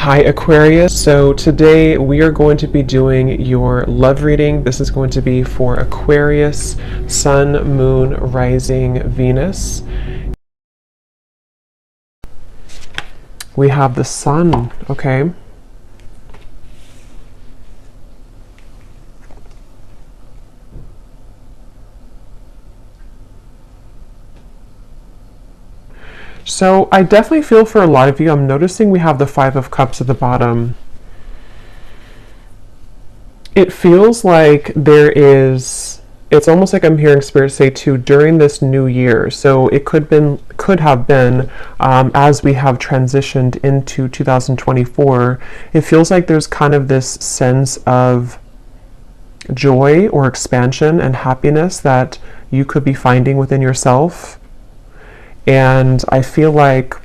Hi Aquarius, so today we are going to be doing your love reading. This is going to be for Aquarius, Sun, Moon, Rising, Venus. We have the Sun, okay? So I definitely feel for a lot of you, I'm noticing we have the Five of Cups at the bottom. It feels like it's almost like I'm hearing Spirit say too, during this new year. So it could have been as we have transitioned into 2024, it feels like there's kind of this sense of joy or expansion and happiness that you could be finding within yourself. And I feel like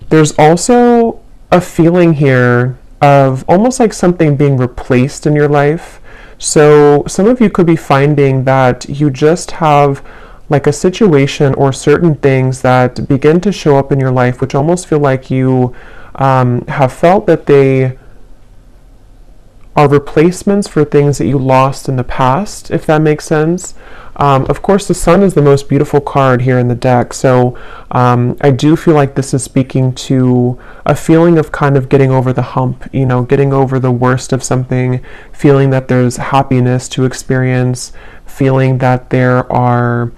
there's also a feeling here of almost like something being replaced in your life. So some of you could be finding that you just have like a situation or certain things that begin to show up in your life, which almost feel like you have felt that they are replacements for things that you lost in the past, if that makes sense. Of course, the Sun is the most beautiful card here in the deck, so I do feel like this is speaking to a feeling of kind of getting over the hump, you know, getting over the worst of something, feeling that there's happiness to experience, feeling that there are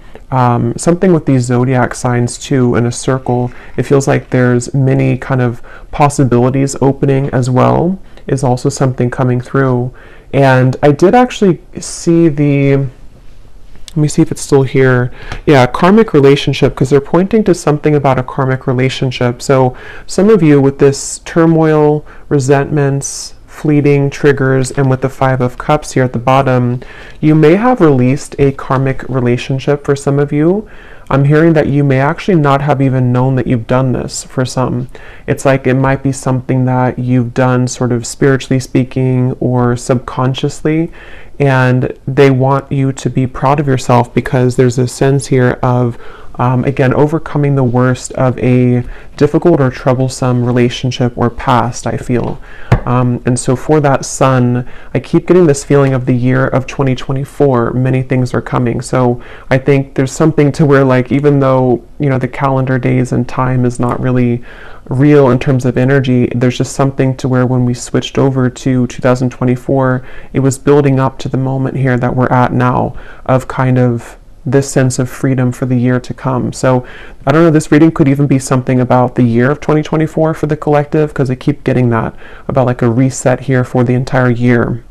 something with these zodiac signs too in a circle. It feels like there's many kind of possibilities opening as well, is also something coming through. And I did actually see let me see if it's still here. Yeah, karmic relationship, because they're pointing to something about a karmic relationship. So some of you with this turmoil, resentments, fleeting triggers, and with the Five of Cups here at the bottom, you may have released a karmic relationship for some of you. I'm hearing that you may actually not have even known that you've done this for some. It's like it might be something that you've done sort of spiritually speaking or subconsciously, and they want you to be proud of yourself because there's a sense here of again, overcoming the worst of a difficult or troublesome relationship or past, I feel. And so for that Sun, I keep getting this feeling of the year of 2024, many things are coming. So I think there's something to where, like, even though, you know, the calendar days and time is not really real in terms of energy, there's just something to where when we switched over to 2024, it was building up to the moment here that we're at now of kind of this sense of freedom for the year to come. So I don't know, this reading could even be something about the year of 2024 for the collective, because I keep getting that about like a reset here for the entire year.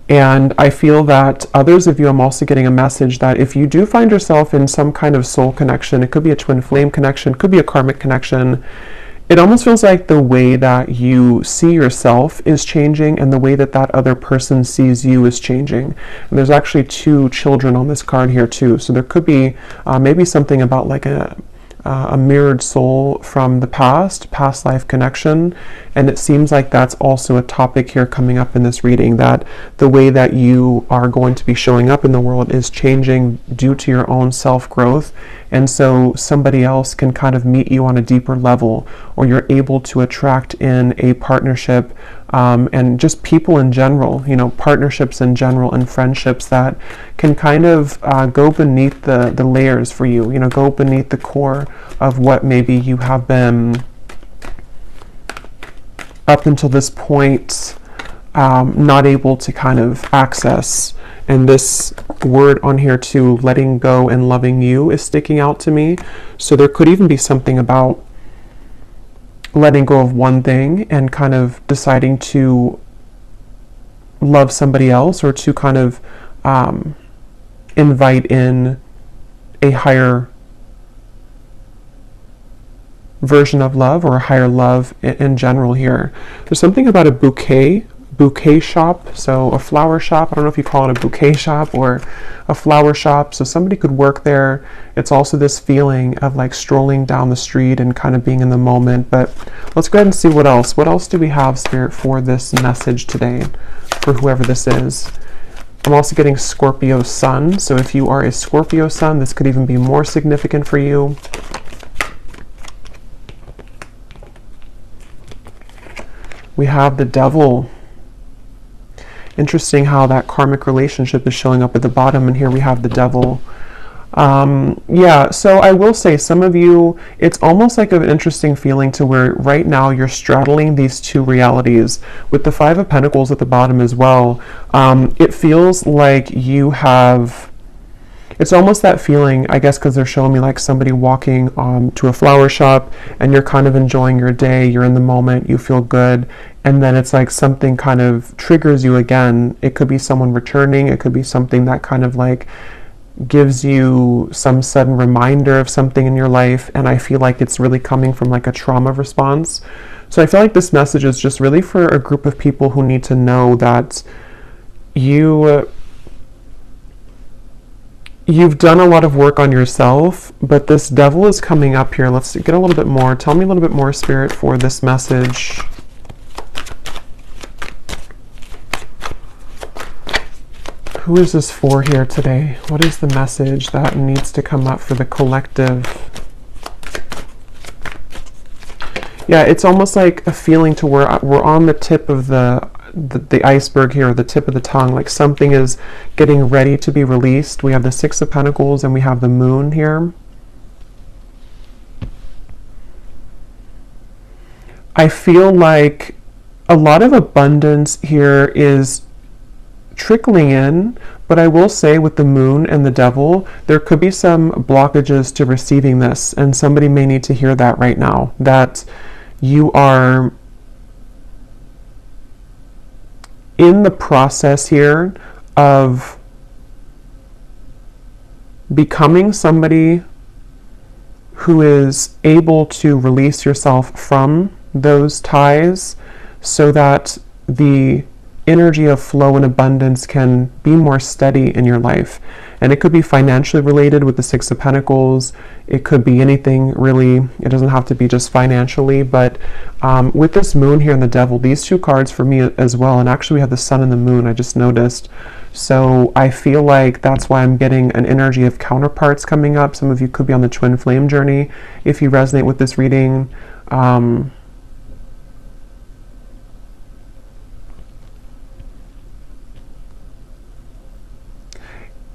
And I feel that others of you, I'm also getting a message that if you do find yourself in some kind of soul connection, it could be a twin flame connection, could be a karmic connection, it almost feels like the way that you see yourself is changing and the way that that other person sees you is changing. And there's actually two children on this card here too. So there could be maybe something about like a mirrored soul from the past life connection. And it seems like that's also a topic here coming up in this reading, that the way that you are going to be showing up in the world is changing due to your own self-growth. And so somebody else can kind of meet you on a deeper level, or you're able to attract in a partnership and just people in general, you know, partnerships in general and friendships that can kind of go beneath the layers for you, you know, go beneath the core of what maybe you have been up until this point not able to kind of access. And this word on here too, letting go and loving you, is sticking out to me. So there could even be something about letting go of one thing and kind of deciding to love somebody else, or to kind of invite in a higher version of love, or a higher love in general here. There's something about a bouquet shop, so a flower shop. I don't know if you call it a bouquet shop or a flower shop. So somebody could work there. It's also this feeling of like strolling down the street and kind of being in the moment. But let's go ahead and see what else do we have, Spirit, for this message today for whoever this is. I'm also getting Scorpio Sun. So if you are a Scorpio Sun, this could even be more significant for you. We have the Devil. Interesting how that karmic relationship is showing up at the bottom, and here we have the Devil. Yeah, so I will say some of you, it's almost like an interesting feeling to where right now you're straddling these two realities. With the Five of Pentacles at the bottom as well, it feels like you have, it's almost that feeling, I guess, because they're showing me like somebody walking to a flower shop and you're kind of enjoying your day, you're in the moment, you feel good, and then it's like something kind of triggers you again. It could be someone returning, it could be something that kind of like gives you some sudden reminder of something in your life, and I feel like it's really coming from like a trauma response. So I feel like this message is just really for a group of people who need to know that you've done a lot of work on yourself, but this Devil is coming up here. Let's get a little bit more. Tell me a little bit more, Spirit, for this message. Who is this for here today? What is the message that needs to come up for the collective? Yeah, it's almost like a feeling to where we're on the tip of the iceberg here, the tip of the tongue, like something is getting ready to be released. We have the Six of Pentacles and we have the Moon here. I feel like a lot of abundance here is trickling in, but I will say with the Moon and the Devil, there could be some blockages to receiving this, and somebody may need to hear that right now, that you are in the process here of becoming somebody who is able to release yourself from those ties so that the energy of flow and abundance can be more steady in your life. And it could be financially related with the Six of Pentacles. It could be anything really. It doesn't have to be just financially, but with this Moon here and the Devil, these two cards for me as well, and actually we have the Sun and the Moon, I just noticed. So I feel like that's why I'm getting an energy of counterparts coming up. Some of you could be on the twin flame journey if you resonate with this reading.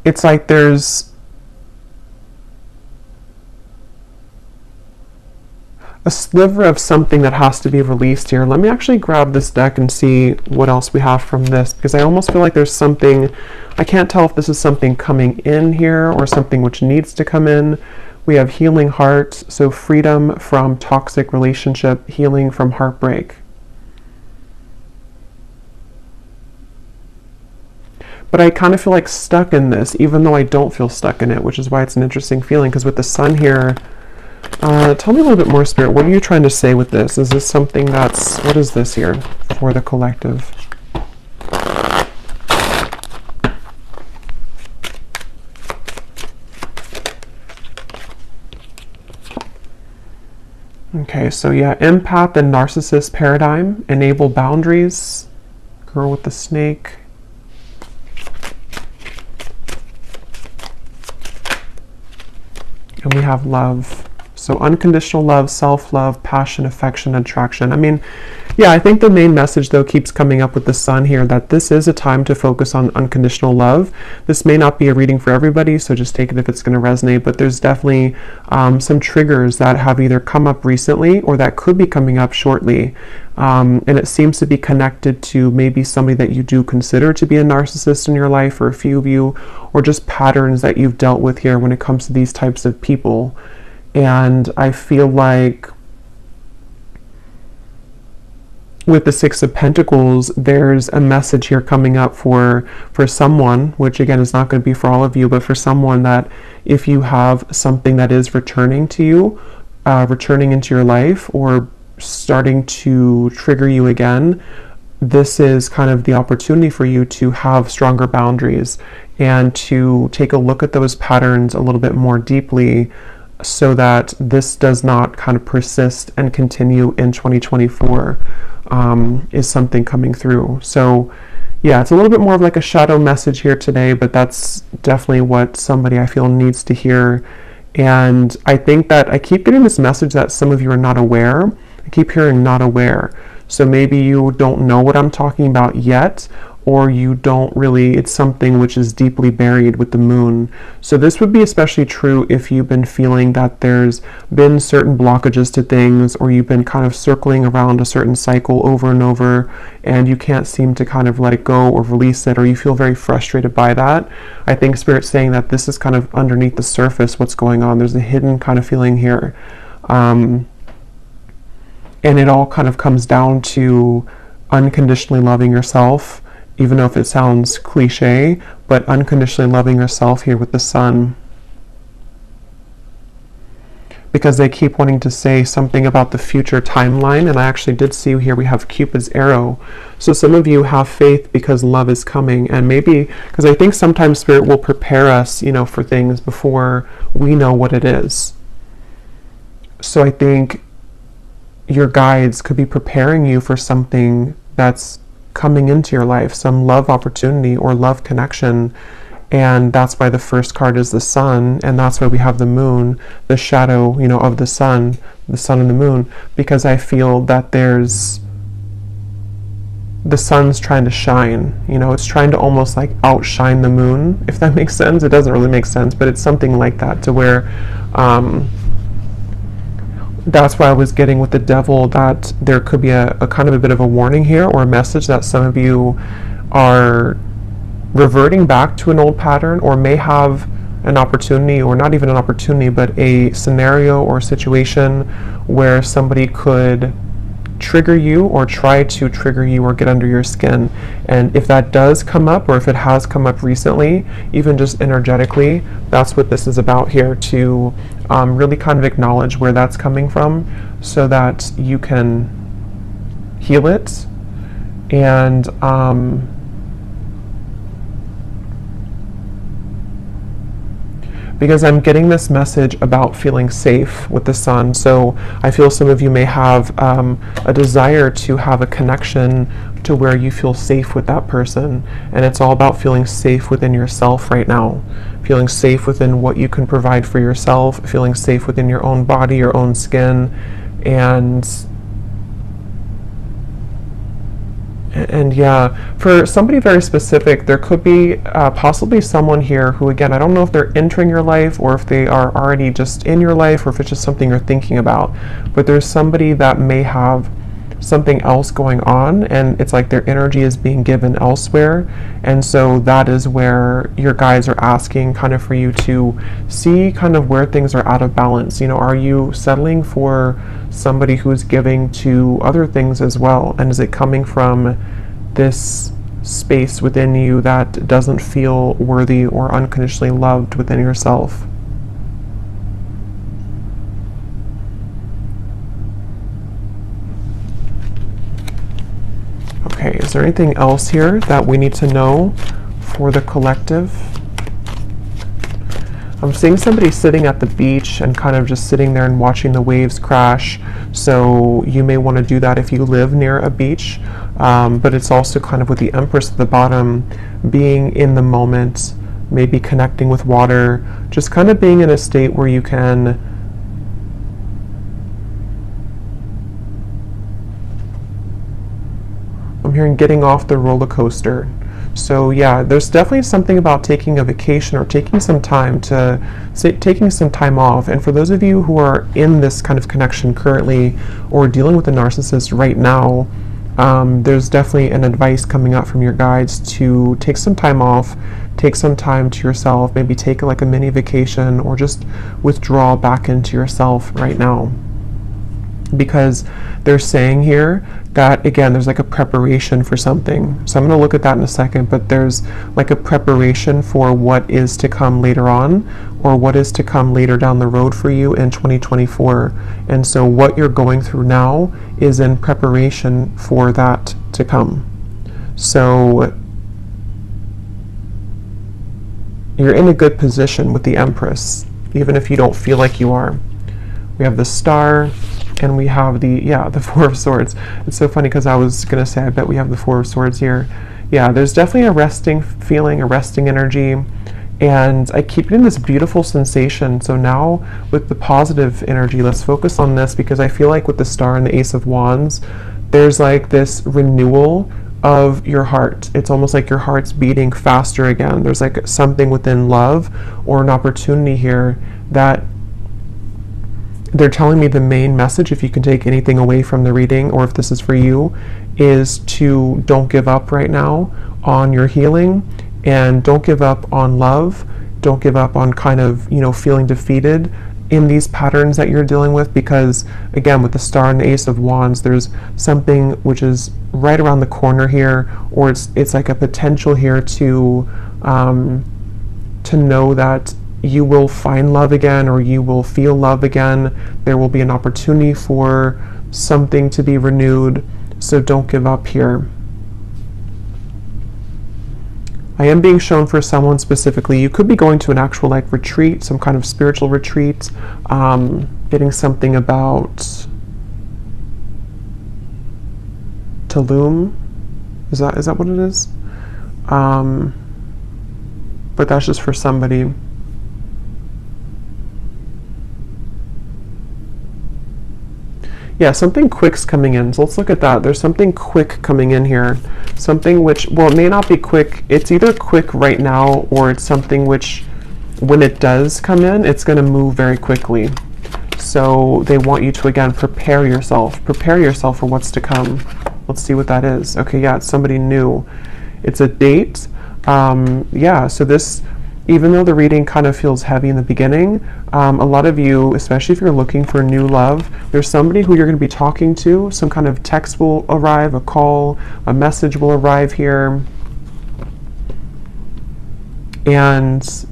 It's like there's a sliver of something that has to be released here. Let me actually grab this deck and see what else we have from this, because I almost feel like there's something, I can't tell if this is something coming in here or something which needs to come in. We have Healing Heart, so freedom from toxic relationship, healing from heartbreak. But I kind of feel like stuck in this, even though I don't feel stuck in it, which is why it's an interesting feeling, because with the Sun here, tell me a little bit more, Spirit. What are you trying to say with this? Is this something that's, what is this here for the collective? Okay, so yeah, empath and narcissist paradigm, enable boundaries, girl with the snake. And we have love. So unconditional love, self-love, passion, affection, attraction. I mean, yeah, I think the main message though keeps coming up with the Sun here, that this is a time to focus on unconditional love. This may not be a reading for everybody, so just take it if it's going to resonate, but there's definitely some triggers that have either come up recently or that could be coming up shortly. And it seems to be connected to maybe somebody that you do consider to be a narcissist in your life, or a few of you, or just patterns that you've dealt with here when it comes to these types of people. And I feel like with the Six of Pentacles, there's a message here coming up for someone, which again is not going to be for all of you, but for someone that if you have something that is returning to you, returning into your life, or starting to trigger you again, this is kind of the opportunity for you to have stronger boundaries and to take a look at those patterns a little bit more deeply, so that this does not kind of persist and continue in 2024, is something coming through. So yeah, it's a little bit more of like a shadow message here today, but that's definitely what somebody I feel needs to hear. And I think that I keep getting this message that some of you are not aware. I keep hearing not aware. So maybe you don't know what I'm talking about yet, or you don't really, it's something which is deeply buried with the moon. So this would be especially true if you've been feeling that there's been certain blockages to things, or you've been kind of circling around a certain cycle over and over, and you can't seem to kind of let it go or release it, or you feel very frustrated by that. I think Spirit's saying that this is kind of underneath the surface what's going on. There's a hidden kind of feeling here. And it all kind of comes down to unconditionally loving yourself, even though if it sounds cliche, but unconditionally loving yourself here with the sun. Because they keep wanting to say something about the future timeline, and I actually did see here we have Cupid's arrow. So some of you have faith because love is coming, and maybe, because I think sometimes Spirit will prepare us, for things before we know what it is. So I think your guides could be preparing you for something that's coming into your life, some love opportunity or love connection. And that's why the first card is the sun, and that's why we have the moon, the shadow, of the sun and the moon, because I feel that the sun's trying to shine, it's trying to almost like outshine the moon, if that makes sense. It doesn't really make sense, but it's something like that, to where that's why I was getting with the devil, that there could be a kind of a bit of a warning here, or a message that some of you are reverting back to an old pattern, or may have an opportunity, or not even an opportunity, but a scenario or situation where somebody could trigger you, or try to trigger you, or get under your skin. And if that does come up, or if it has come up recently, even just energetically, that's what this is about here, to really kind of acknowledge where that's coming from, so that you can heal it. And because I'm getting this message about feeling safe with the sun. So I feel some of you may have a desire to have a connection to where you feel safe with that person. And it's all about feeling safe within yourself right now. Feeling safe within what you can provide for yourself, feeling safe within your own body, your own skin. And yeah, for somebody very specific, there could be possibly someone here who, again, I don't know if they're entering your life, or if they are already just in your life, or if it's just something you're thinking about, but there's somebody that may have something else going on, and it's like their energy is being given elsewhere. And so that is where your guides are asking kind of for you to see kind of where things are out of balance. Are you settling for somebody who's giving to other things as well? And is it coming from this space within you that doesn't feel worthy or unconditionally loved within yourself? Okay, is there anything else here that we need to know for the collective? I'm seeing somebody sitting at the beach and kind of just sitting there and watching the waves crash. So you may want to do that if you live near a beach. But it's also kind of with the Empress at the bottom, being in the moment, maybe connecting with water, just kind of being in a state where you can I'm hearing getting off the roller coaster. So yeah, there's definitely something about taking a vacation, or taking some time off. And for those of you who are in this kind of connection currently, or dealing with a narcissist right now, there's definitely an advice coming out from your guides to take some time off, take some time to yourself, maybe take like a mini vacation, or just withdraw back into yourself right now. Because they're saying here that, again, there's like a preparation for something. So I'm going to look at that in a second, but there's like a preparation for what is to come later on, or what is to come later down the road for you in 2024. And so what you're going through now is in preparation for that to come. So you're in a good position with the Empress, even if you don't feel like you are. We have the Star, and we have the Four of Swords. It's so funny because I was going to say, I bet we have the Four of Swords here. Yeah, there's definitely a resting feeling, a resting energy. And I keep getting this beautiful sensation. So now with the positive energy, let's focus on this, because I feel like with the Star and the Ace of Wands, there's like this renewal of your heart. It's almost like your heart's beating faster again. There's like something within love or an opportunity here that they're telling me the main message, if you can take anything away from the reading, or if this is for you, is to don't give up right now on your healing, and don't give up on love. Don't give up on kind of, feeling defeated in these patterns that you're dealing with, because again, with the Star and the Ace of Wands, there's something which is right around the corner here, or it's like a potential here to know that you will find love again, or you will feel love again. There will be an opportunity for something to be renewed, so don't give up here. I am being shown for someone specifically, you could be going to an actual like retreat, some kind of spiritual retreat, getting something about Tulum. Is that what it is? But that's just for somebody. Yeah, something quick's coming in. So let's look at that. There's something quick coming in here. Something which, well, it may not be quick. It's either quick right now, or it's something which, when it does come in, it's going to move very quickly. So they want you to, again, prepare yourself. Prepare yourself for what's to come. Let's see what that is. Okay, yeah, it's somebody new. It's a date. Yeah, so this, even though the reading kind of feels heavy in the beginning, a lot of you, especially if you're looking for new love, there's somebody who you're going to be talking to. Some kind of text will arrive, a call, a message will arrive here. And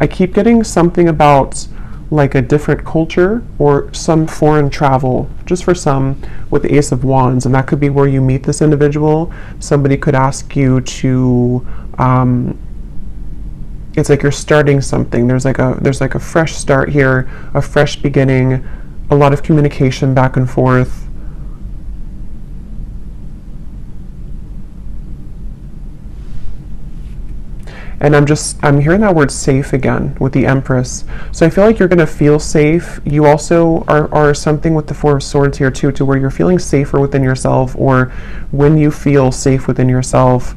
I keep getting something about like a different culture or some foreign travel, just for some, with the Ace of Wands. And that could be where you meet this individual. Somebody could ask you to, it's like you're starting something. There's like a fresh start here, a fresh beginning, a lot of communication back and forth. And I'm hearing that word safe again with the Empress. So I feel like you're going to feel safe. You also are something with the Four of Swords here too, to where you're feeling safer within yourself, or when you feel safe within yourself,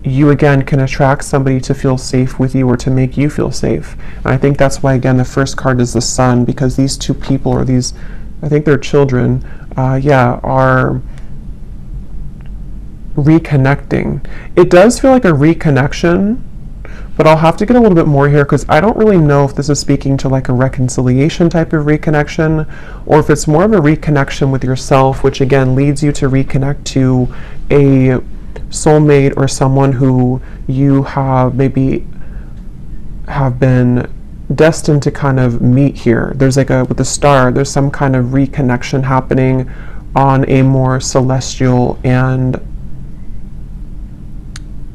you again can attract somebody to feel safe with you, or to make you feel safe. And I think that's why, again, the first card is the Sun, because these two people, or these, I think they're children, are reconnecting. It does feel like a reconnection, but I'll have to get a little bit more here, because I don't really know if this is speaking to like a reconciliation type of reconnection, or if it's more of a reconnection with yourself, which again leads you to reconnect to a soulmate, or someone who you have maybe have been destined to kind of meet here. There's like with the Star, there's some kind of reconnection happening on a more celestial and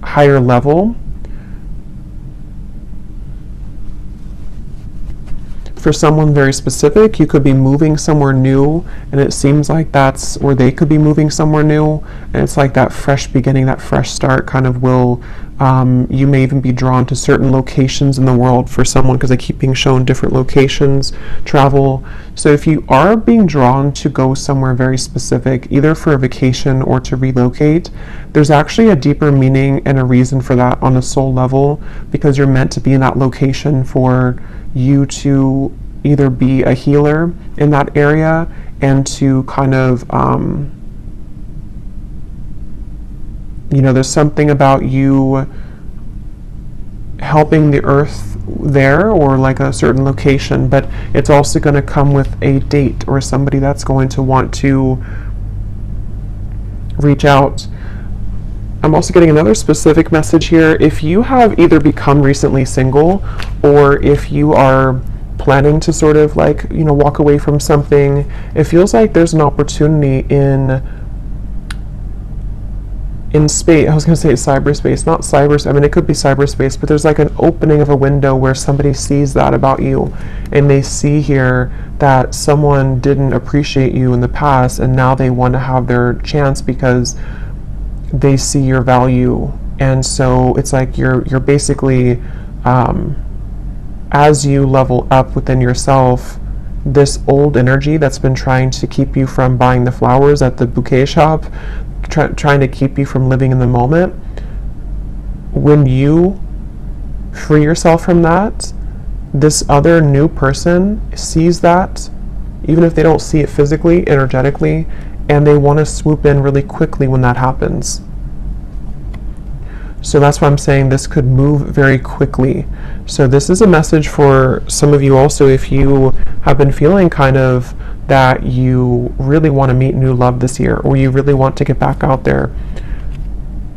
higher level. For someone very specific, you could be moving somewhere new, and it seems like that's, or they could be moving somewhere new, and it's like that fresh beginning, that fresh start kind of will, you may even be drawn to certain locations in the world for someone, because I keep being shown different locations, travel. So if you are being drawn to go somewhere very specific, either for a vacation or to relocate, there's actually a deeper meaning and a reason for that on a soul level, because you're meant to be in that location for you to either be a healer in that area, and to kind of, there's something about you helping the earth there, or like a certain location, but it's also going to come with a date, or somebody that's going to want to reach out. I'm also getting another specific message here. If you have either become recently single, or if you are planning to sort of like, walk away from something, it feels like there's an opportunity in space. I was going to say cyberspace, not cyberspace. I mean, it could be cyberspace, but there's like an opening of a window where somebody sees that about you, and they see here that someone didn't appreciate you in the past, and now they want to have their chance because they see your value. And so it's like you're basically, as you level up within yourself, this old energy that's been trying to keep you from buying the flowers at the bouquet shop, trying to keep you from living in the moment. When you free yourself from that, this other new person sees that, even if they don't see it physically, energetically, and they want to swoop in really quickly when that happens. So that's why I'm saying this could move very quickly. So this is a message for some of you also, if you have been feeling kind of that you really want to meet new love this year, or you really want to get back out there.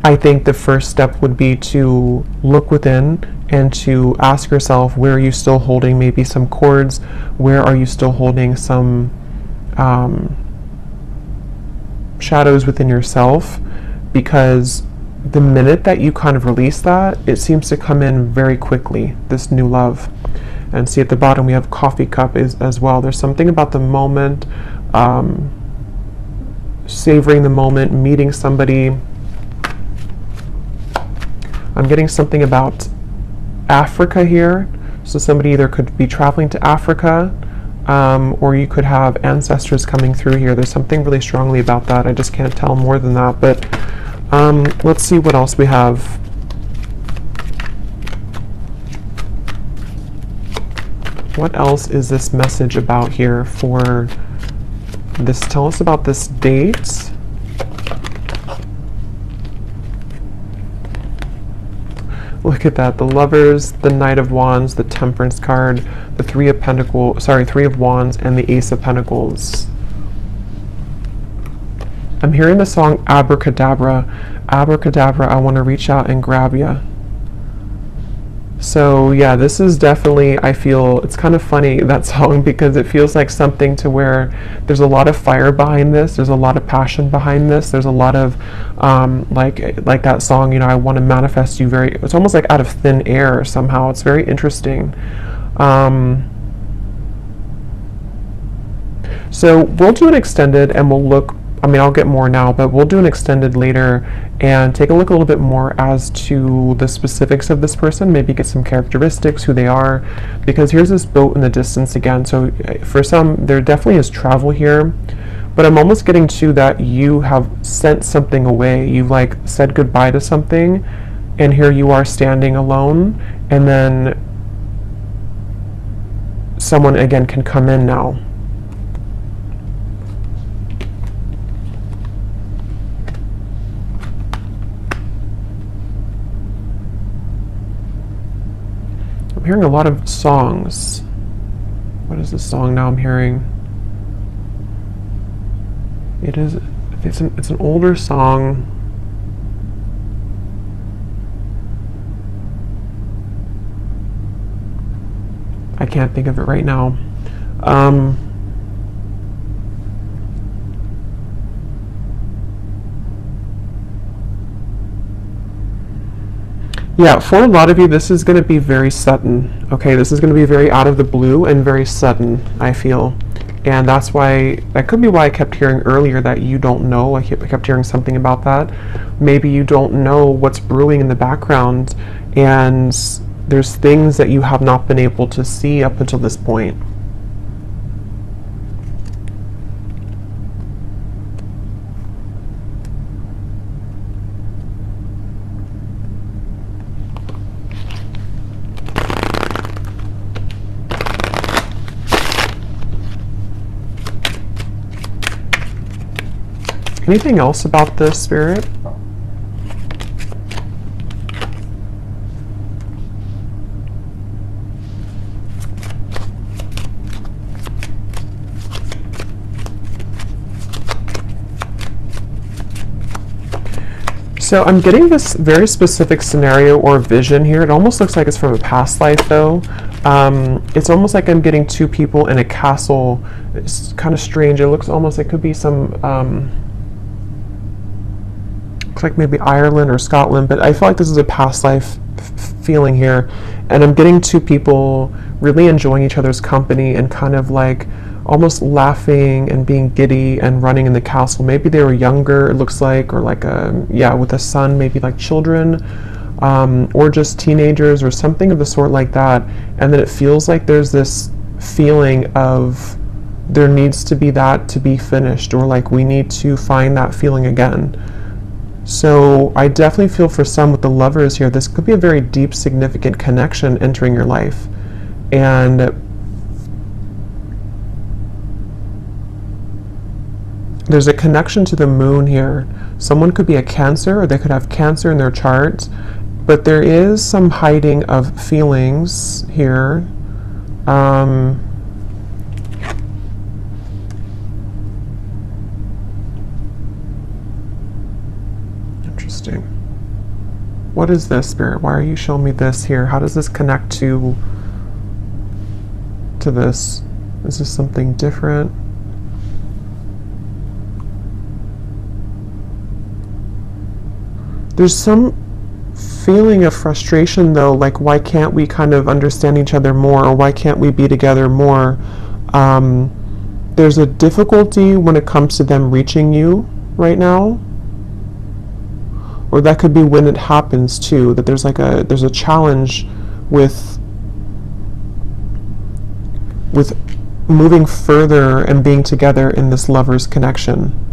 I think the first step would be to look within and to ask yourself, where are you still holding maybe some cords? Where are you still holding some shadows within yourself? Because the minute that you kind of release that, it seems to come in very quickly, this new love. And see at the bottom we have coffee cup as well. There's something about the moment, savoring the moment, meeting somebody. I'm getting something about Africa here. So somebody either could be traveling to Africa, or you could have ancestors coming through here. There's something really strongly about that. I just can't tell more than that. But let's see what else we have. What else is this message about here for this? Tell us about this date. Look at that, the Lovers, the Knight of Wands, the Temperance card, the Three of Wands, and the Ace of Pentacles. I'm hearing the song Abracadabra. Abracadabra, I want to reach out and grab ya. So yeah, this is definitely, I feel, it's kind of funny, that song, because it feels like something to where there's a lot of fire behind this, there's a lot of passion behind this, there's a lot of, like that song, you know, I want to manifest you very, it's almost like out of thin air somehow. It's very interesting. So we'll do an extended and we'll look, I mean, I'll get more now, but we'll do an extended later and take a look a little bit more as to the specifics of this person, maybe get some characteristics, who they are, because here's this boat in the distance again. So for some, there definitely is travel here, but I'm almost getting to that you have sent something away. You've like said goodbye to something, and here you are standing alone, and then someone again can come in now. I'm hearing a lot of songs. What is this song now I'm hearing? It's an older song. I can't think of it right now. Yeah, for a lot of you, this is going to be very sudden. Okay, this is going to be very out of the blue and very sudden, I feel. And that's why, that could be why I kept hearing earlier that you don't know. I kept hearing something about that. Maybe you don't know what's brewing in the background, and there's things that you have not been able to see up until this point. Anything else about this, Spirit? So I'm getting this very specific scenario or vision here. It almost looks like it's from a past life though. It's almost like I'm getting two people in a castle. It's kind of strange. It looks almost like it could be some like maybe Ireland or Scotland, but I feel like this is a past life feeling here, and I'm getting two people really enjoying each other's company and kind of like almost laughing and being giddy and running in the castle. Maybe they were younger, it looks like, or like with a son, maybe like children, or just teenagers or something of the sort like that. And then it feels like there's this feeling of there needs to be that to be finished, or like we need to find that feeling again. So I definitely feel for some with the Lovers here, this could be a very deep, significant connection entering your life. And there's a connection to the Moon here. Someone could be a Cancer, or they could have Cancer in their chart, but there is some hiding of feelings here. Interesting. What is this, Spirit? Why are you showing me this here? How does this connect to this? Is this something different? There's some feeling of frustration though, like why can't we kind of understand each other more, or why can't we be together more? There's a difficulty when it comes to them reaching you right now, or that could be when it happens too, that there's a challenge with moving further and being together in this Lovers connection.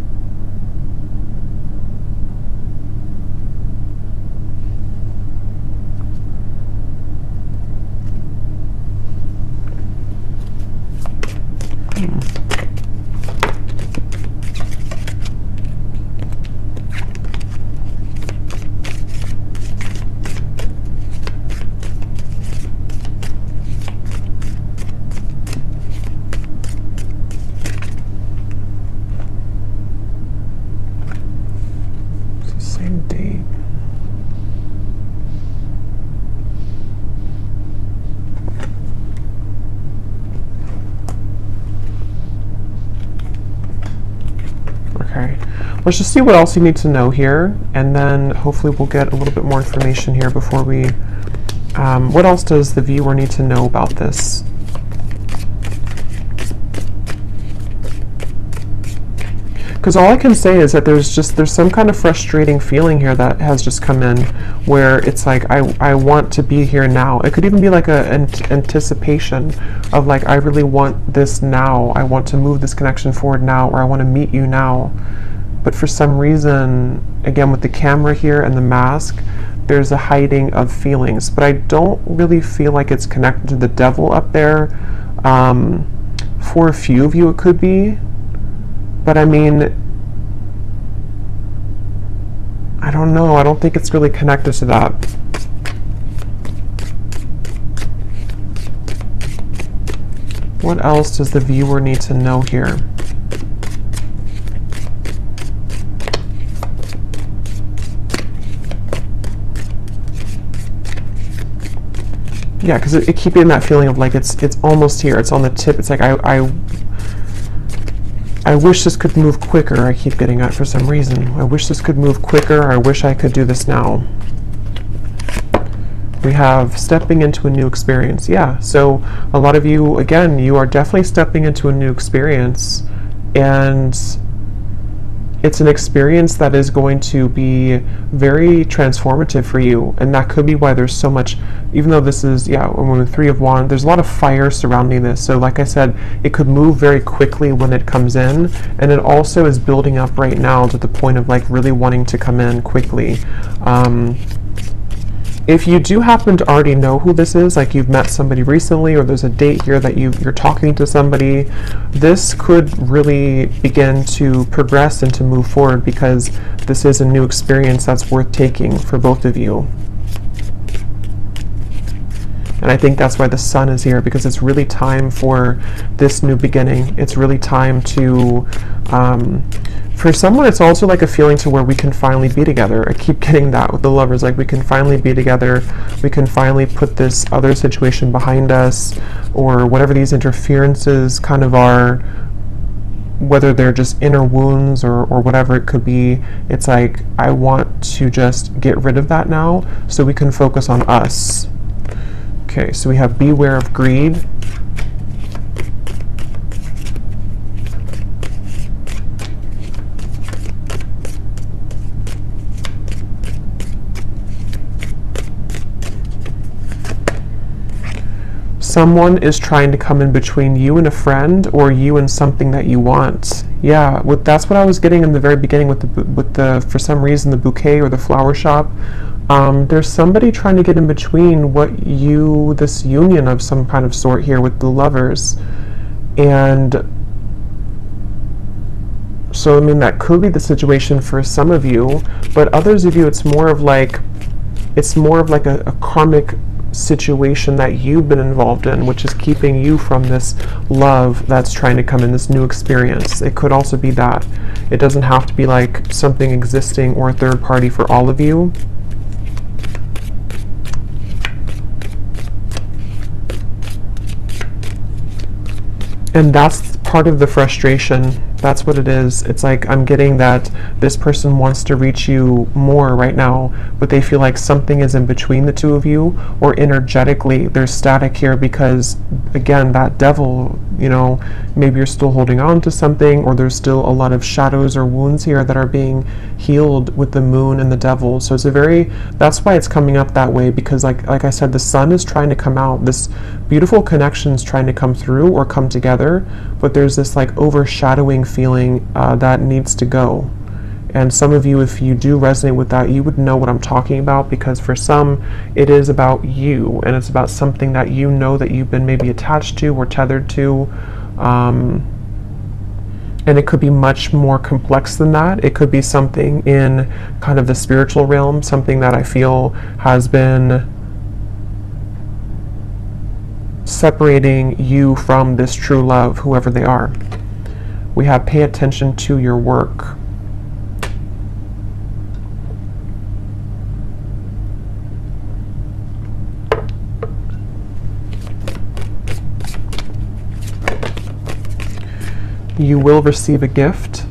Let's just see what else you need to know here, and then hopefully we'll get a little bit more information here before we... what else does the viewer need to know about this? Because all I can say is that there's some kind of frustrating feeling here that has just come in, where it's like, I want to be here now. It could even be like an anticipation of like, I really want this now. I want to move this connection forward now, or I want to meet you now. But for some reason, again with the camera here and the mask, there's a hiding of feelings. But I don't really feel like it's connected to the devil up there. For a few of you it could be. But I mean, I don't know. I don't think it's really connected to that. What else does the viewer need to know here? Yeah, because it keeps getting that feeling of like it's almost here. It's on the tip. It's like I wish this could move quicker. I keep getting that for some reason. I wish this could move quicker. I wish I could do this now. We have stepping into a new experience. Yeah, so a lot of you, again, you are definitely stepping into a new experience, and it's an experience that is going to be very transformative for you, and that could be why there's so much, even though this is, yeah, when the Three of Wands, there's a lot of fire surrounding this. So like I said, it could move very quickly when it comes in, and it also is building up right now to the point of like really wanting to come in quickly. If you do happen to already know who this is, like you've met somebody recently, or there's a date here that you're talking to somebody, this could really begin to progress and to move forward, because this is a new experience that's worth taking for both of you. And I think that's why the Sun is here, because it's really time for this new beginning. It's really time to, for someone, it's also like a feeling to where we can finally be together. I keep getting that with the Lovers, like we can finally be together. We can finally put this other situation behind us, or whatever these interferences kind of are, whether they're just inner wounds or whatever it could be. It's like, I want to just get rid of that now so we can focus on us. Okay, so we have beware of greed. someone is trying to come in between you and a friend, or you and something that you want. Yeah, that's what I was getting in the very beginning with the for some reason the bouquet or the flower shop. There's somebody trying to get in between this union of some kind of sort here with the lovers. And so, I mean, that could be the situation for some of you, but others of you, it's more of like a karmic situation that you've been involved in, which is keeping you from this love that's trying to come in, this new experience. It could also be that. It doesn't have to be like something existing or a third party for all of you. And that's part of the frustration. That's what it is. It's like I'm getting that this person wants to reach you more right now, but they feel like something is in between the two of you, or energetically there's static here because, again, that devil, you know, maybe you're still holding on to something, or there's still a lot of shadows or wounds here that are being healed with the moon and the devil. So that's why it's coming up that way, because like I said, the sun is trying to come out. This beautiful connection is trying to come through or come together, but there's this like overshadowing feeling that needs to go. And some of you, if you do resonate with that, you would know what I'm talking about, because for some it is about you, and it's about something that you know that you've been maybe attached to or tethered to, and it could be much more complex than that. It could be something in kind of the spiritual realm, something that I feel has been separating you from this true love, whoever they are. We have pay attention to your work. You will receive a gift.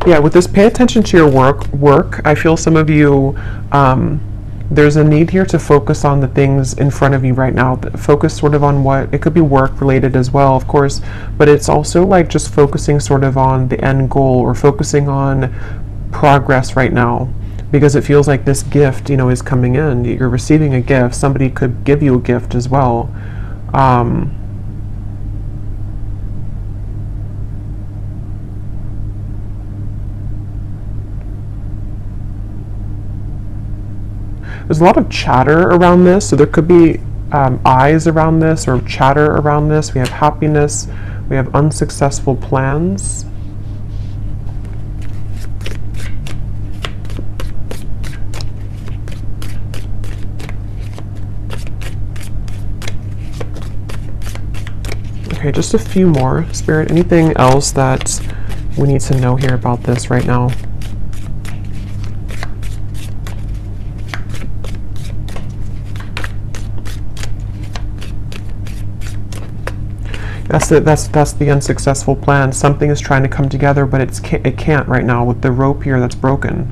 Yeah, with this pay attention to your work, I feel some of you, there's a need here to focus on the things in front of you right now. Focus sort of on it could be work related as well, of course, but it's also like just focusing sort of on the end goal, or focusing on progress right now, because it feels like this gift, you know, is coming in. You're receiving a gift. Somebody could give you a gift as well. There's a lot of chatter around this, so there could be eyes around this, or chatter around this. We have happiness, we have unsuccessful plans. Okay, just a few more. Spirit, anything else that we need to know here about this right now? That's the unsuccessful plan. Something is trying to come together, but it can't right now with the rope here that's broken.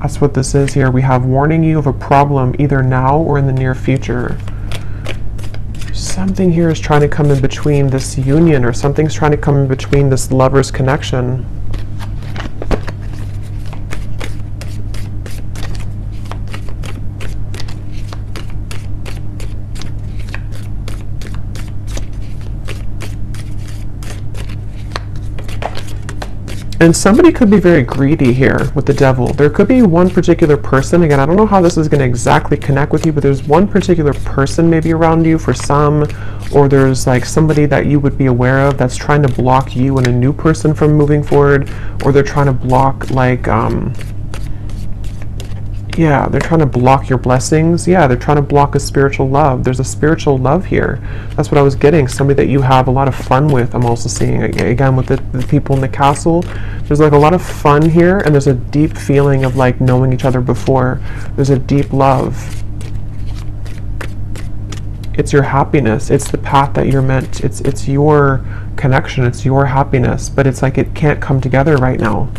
That's what this is here. We have warning you of a problem either now or in the near future. Something here is trying to come in between this union, or something's trying to come in between this lover's connection. And somebody could be very greedy here with the devil. There could be one particular person. Again, I don't know how this is going to exactly connect with you, but there's one particular person maybe around you for some, or there's like somebody that you would be aware of that's trying to block you and a new person from moving forward, or they're trying to block like, yeah, they're trying to block your blessings. Yeah, they're trying to block a spiritual love. There's a spiritual love here. That's what I was getting. Somebody that you have a lot of fun with. I'm also seeing, again, with the people in the castle. There's like a lot of fun here, and there's a deep feeling of like knowing each other before. There's a deep love. It's your happiness. It's the path that you're meant. It's your connection. It's your happiness. But it's like it can't come together right now.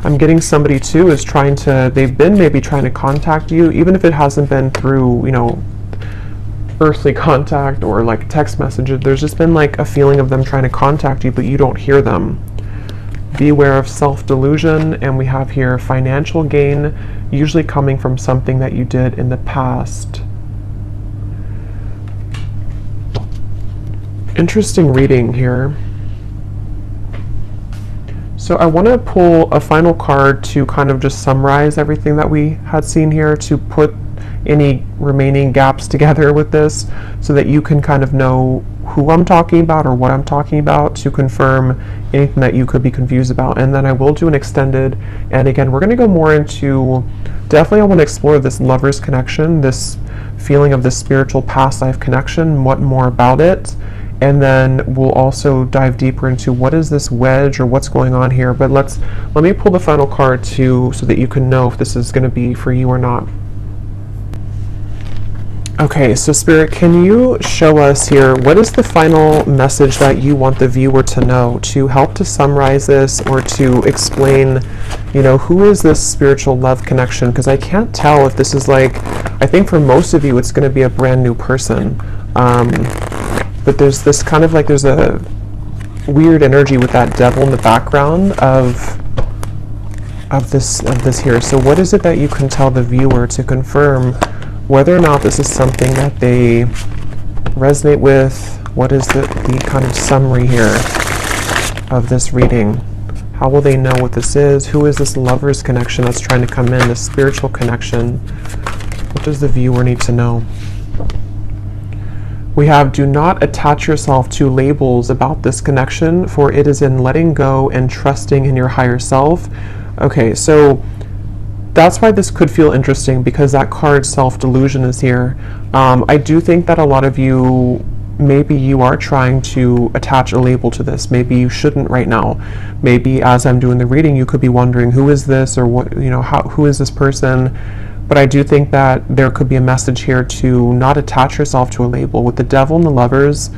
I'm getting somebody too is they've been maybe trying to contact you, even if it hasn't been through, earthly contact or like text messages. There's just been like a feeling of them trying to contact you, but you don't hear them. Beware of self-delusion, and we have here financial gain, usually coming from something that you did in the past. Interesting reading here. So I want to pull a final card to kind of just summarize everything that we had seen here, to put any remaining gaps together with this so that you can kind of know who I'm talking about or what I'm talking about, to confirm anything that you could be confused about. And then I will do an extended, and again we're going to go more into, definitely I want to explore this lover's connection, this feeling of this spiritual past life connection, what more about it. And then we'll also dive deeper into what is this wedge or what's going on here. But let me pull the final card too, so that you can know if this is going to be for you or not. Okay, so Spirit, can you show us here, what is the final message that you want the viewer to know, to help to summarize this, or to explain, who is this spiritual love connection? Because I can't tell if this is like, I think for most of you it's going to be a brand new person. But there's this kind of like, there's a weird energy with that devil in the background of this here. So what is it that you can tell the viewer to confirm whether or not this is something that they resonate with? What is the kind of summary here of this reading? How will they know what this is? Who is this lover's connection that's trying to come in, this spiritual connection? What does the viewer need to know? We have, do not attach yourself to labels about this connection, for it is in letting go and trusting in your higher self. Okay, so that's why this could feel interesting, because that card self-delusion is here. I do think that a lot of you, maybe you are trying to attach a label to this. Maybe you shouldn't right now. Maybe as I'm doing the reading, you could be wondering, who is this, or what, who is this person? But I do think that there could be a message here to not attach yourself to a label. With the devil and the lovers,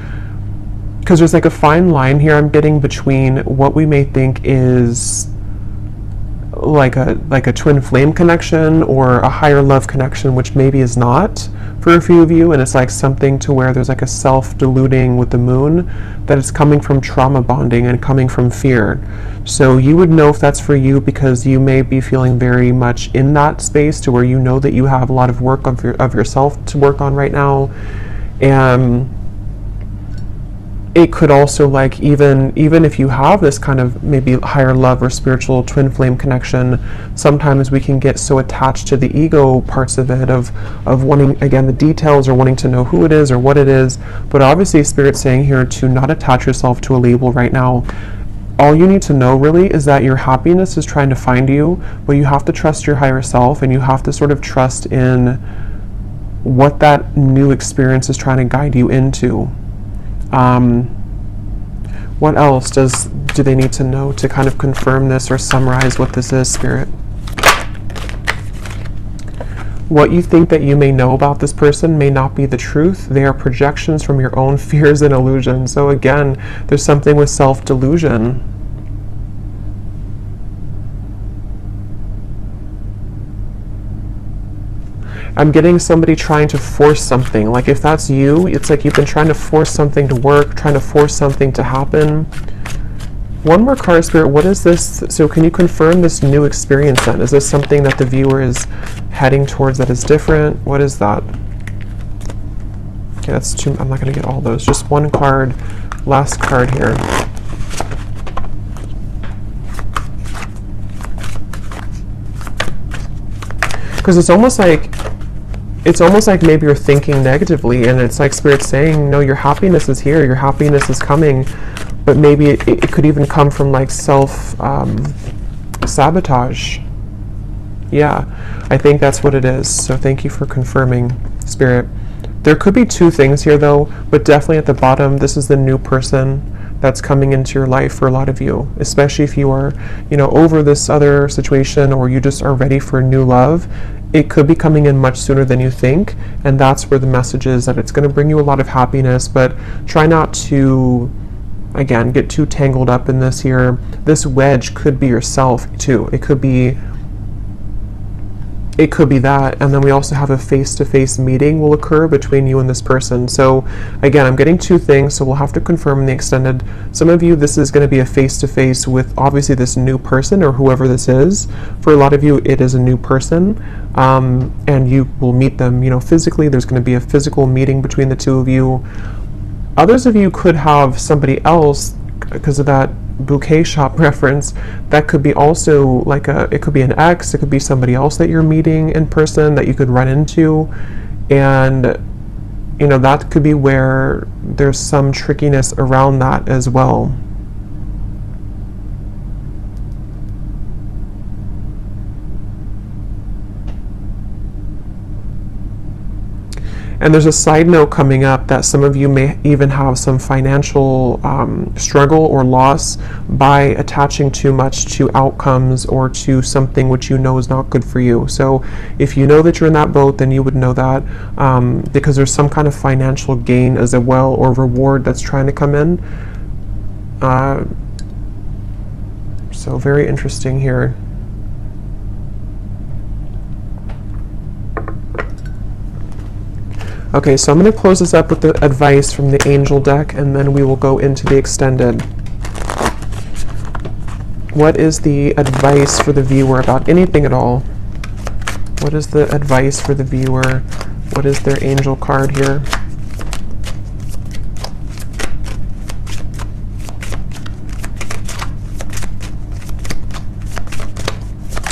because there's like a fine line here I'm getting between what we may think is like a twin flame connection or a higher love connection, which maybe is not for a few of you, and it's like something to where there's like a self-deluding with the moon, that it's coming from trauma bonding and coming from fear. So you would know if that's for you, because you may be feeling very much in that space to where you know that you have a lot of work of yourself to work on right now. And it could also, like, even if you have this kind of maybe higher love or spiritual twin flame connection, sometimes we can get so attached to the ego parts of it, of wanting, again, the details, or wanting to know who it is or what it is. But obviously Spirit's saying here to not attach yourself to a label right now. All you need to know really is that your happiness is trying to find you, but you have to trust your higher self, and you have to sort of trust in what that new experience is trying to guide you into. What else do they need to know to kind of confirm this or summarize what this is, Spirit? What you think that you may know about this person may not be the truth. They are projections from your own fears and illusions. So again, there's something with self-delusion. I'm getting somebody trying to force something. Like if that's you, it's like you've been trying to force something to work, trying to force something to happen. One more card, Spirit. What is this? So can you confirm this new experience then? Is this something that the viewer is heading towards that is different? What is that? Okay, that's two. I'm not going to get all those. Just one card. Last card here. Because it's almost like maybe you're thinking negatively, and it's like Spirit saying, no, your happiness is here, your happiness is coming, but maybe it could even come from like sabotage. Yeah, I think that's what it is. So thank you for confirming, Spirit. There could be two things here though, but definitely at the bottom, this is the new person that's coming into your life for a lot of you, especially if you are, over this other situation, or you just are ready for new love. It could be coming in much sooner than you think, and that's where the message is, that it's going to bring you a lot of happiness, but try not to again, get too tangled up in this here. This wedge could be yourself too. It could be that, and then we also have a face-to-face meeting will occur between you and this person. So again, I'm getting two things, so we'll have to confirm in the extended. Some of you, this is going to be a face-to-face with obviously this new person or whoever this is. For a lot of you, it is a new person, and you will meet them, physically. There's going to be a physical meeting between the two of you. Others of you could have somebody else, because of that bouquet shop reference, that could be also it could be an ex, it could be somebody else that you're meeting in person that you could run into, and that could be where there's some trickiness around that as well. And there's a side note coming up that some of you may even have some financial struggle or loss by attaching too much to outcomes or to something which is not good for you. So if you know that you're in that boat, then you would know that, because there's some kind of financial gain as well or reward that's trying to come in. So very interesting here. Okay, so I'm going to close this up with the advice from the angel deck, and then we will go into the extended. What is the advice for the viewer about anything at all? What is the advice for the viewer? What is their angel card here?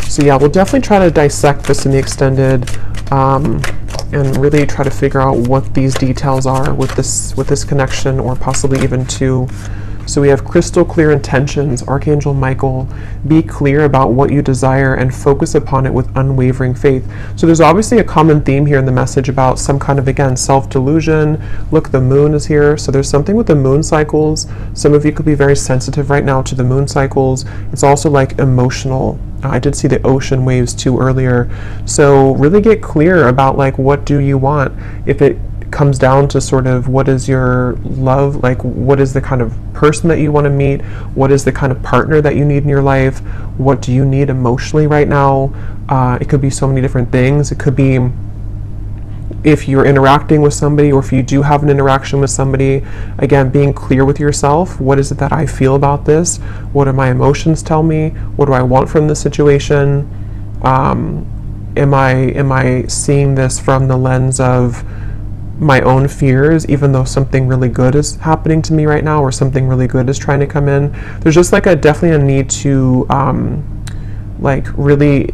So yeah, we'll definitely try to dissect this in the extended, and really try to figure out what these details are with this connection, or possibly even two. So we have crystal clear intentions, Archangel Michael. Be clear about what you desire and focus upon it with unwavering faith. So there's obviously a common theme here in the message about some kind of, again, self-delusion. Look, the moon is here. So there's something with the moon cycles. Some of you could be very sensitive right now to the moon cycles. It's also like emotional. I did see the ocean waves too earlier. So really get clear about what do you want. If it comes down to sort of what is your love, what is the kind of person that you want to meet, what is the kind of partner that you need in your life, what do you need emotionally right now. It could be so many different things. It could be if you're interacting with somebody, or if you do have an interaction with somebody, again, being clear with yourself. What is it that I feel about this? What do my emotions tell me? What do I want from this situation? Am I seeing this from the lens of my own fears, even though something really good is happening to me right now, or something really good is trying to come in? There's just definitely a need to really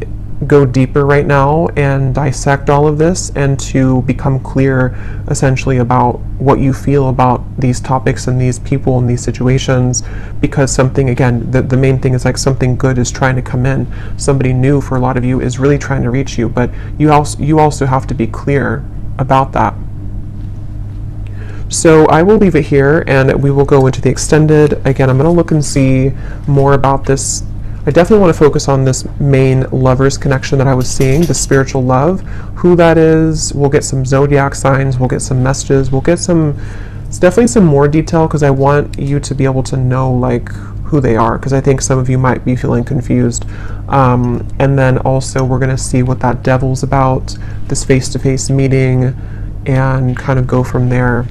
go deeper right now and dissect all of this, and to become clear essentially about what you feel about these topics and these people and these situations, because something, again, the main thing is something good is trying to come in. Somebody new for a lot of you is really trying to reach you, but you also have to be clear about that. So I will leave it here, and we will go into the extended. Again, I'm going to look and see more about this. I definitely want to focus on this main lovers connection that I was seeing, the spiritual love, who that is. We'll get some zodiac signs, we'll get some messages, we'll get it's definitely some more detail, because I want you to be able to know who they are, because I think some of you might be feeling confused. And then also we're going to see what that devil's about, this face-to-face meeting, and kind of go from there.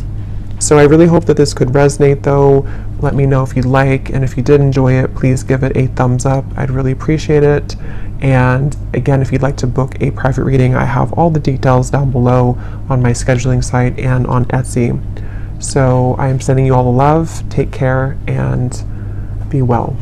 So I really hope that this could resonate, though. Let me know if you like, and if you did enjoy it, please give it a thumbs up. I'd really appreciate it. And again, if you'd like to book a private reading, I have all the details down below on my scheduling site and on Etsy. So I am sending you all the love. Take care and be well.